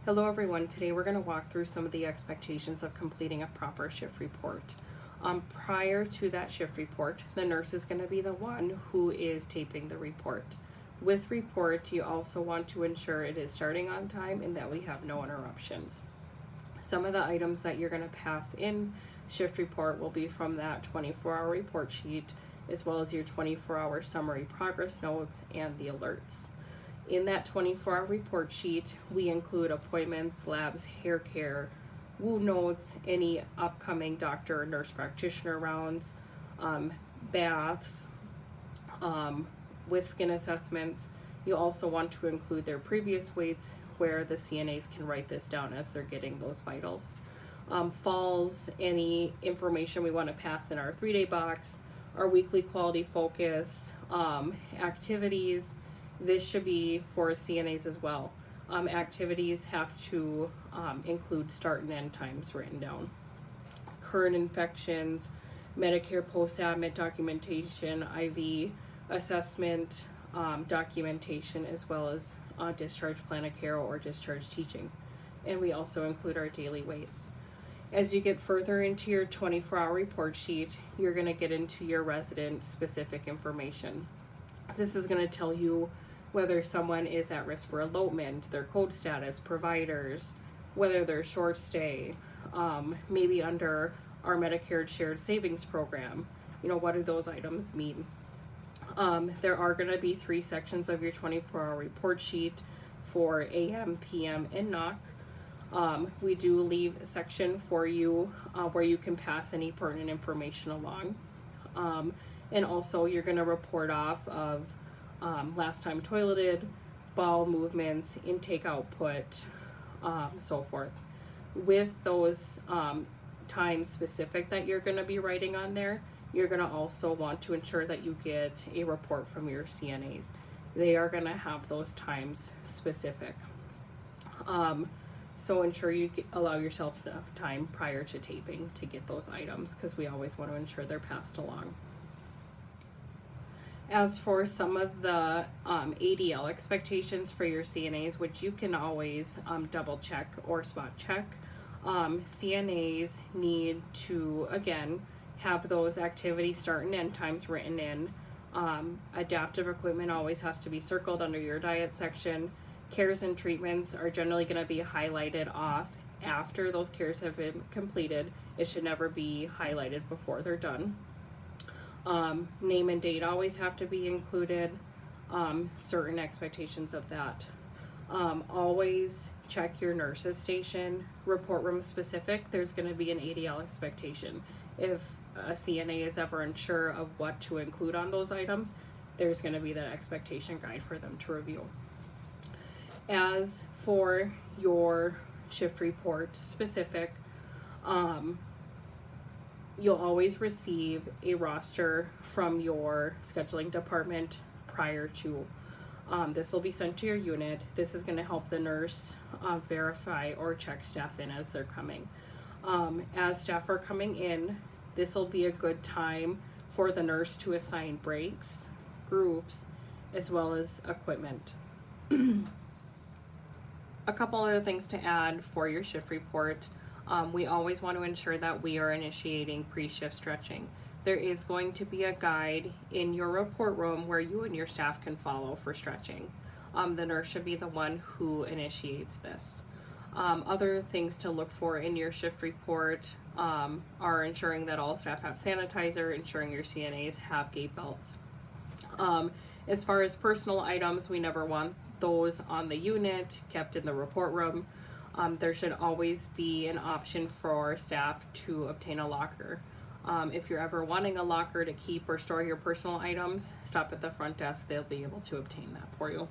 Hello everyone, today we're going to walk through some of the expectations of completing a proper shift report. Prior to that shift report, the nurse is going to be the one who is taping the report. With report, you also want to ensure it is starting on time and that we have no interruptions. Some of the items that you're going to pass in shift report will be from that 24-hour report sheet, as well as your 24-hour summary progress notes and the alerts. In that 24-hour report sheet, we include appointments, labs, hair care, wound notes, any upcoming doctor or nurse practitioner rounds, baths, with skin assessments. You also want to include their previous weights where the CNAs can write this down as they're getting those vitals. Falls, any information we want to pass in our 3-day box, our weekly quality focus, activities. This should be for CNAs as well. Activities have to include start and end times written down. Current infections, Medicare post-admit documentation, IV assessment documentation, as well as discharge plan of care or discharge teaching. And we also include our daily weights. As you get further into your 24-hour report sheet, you're going to get into your resident specific information. This is going to tell you whether someone is at risk for elopement, their code status, providers, whether they're short stay, maybe under our Medicare shared savings program. What do those items mean? There are going to be 3 sections of your 24-hour report sheet for AM, PM, and NOC. We do leave a section for you where you can pass any pertinent information along. And also you're going to report off of last time toileted, bowel movements, intake output, so forth. With those times specific that you're going to be writing on there, you're going to also want to ensure that you get a report from your CNAs. They are going to have those times specific. So ensure you allow yourself enough time prior to taping to get those items, because we always want to ensure they're passed along. As for some of the ADL expectations for your CNAs, which you can always double check or spot check, CNAs need to, again, have those activity start and end times written in. Adaptive equipment always has to be circled under your diet section. Cares and treatments are generally going to be highlighted off after those cares have been completed. It should never be highlighted before they're done. Name and date always have to be included, certain expectations of that. Always check your nurse's station, report room specific. There's going to be an ADL expectation. If a CNA is ever unsure of what to include on those items, there's going to be that expectation guide for them to review. As for your shift report specific, you'll always receive a roster from your scheduling department prior to. This will be sent to your unit. This is going to help the nurse verify or check staff in as they're coming. As staff are coming in, this will be a good time for the nurse to assign breaks, groups, as well as equipment. A couple other things to add for your shift report. We always want to ensure that we are initiating pre-shift stretching. There is going to be a guide in your report room where you and your staff can follow for stretching. The nurse should be the one who initiates this. Other things to look for in your shift report are ensuring that all staff have sanitizer, ensuring your CNAs have gait belts. As far as personal items, we never want those on the unit, kept in the report room. There should always be an option for staff to obtain a locker. If you're ever wanting a locker to keep or store your personal items, stop at the front desk. They'll be able to obtain that for you.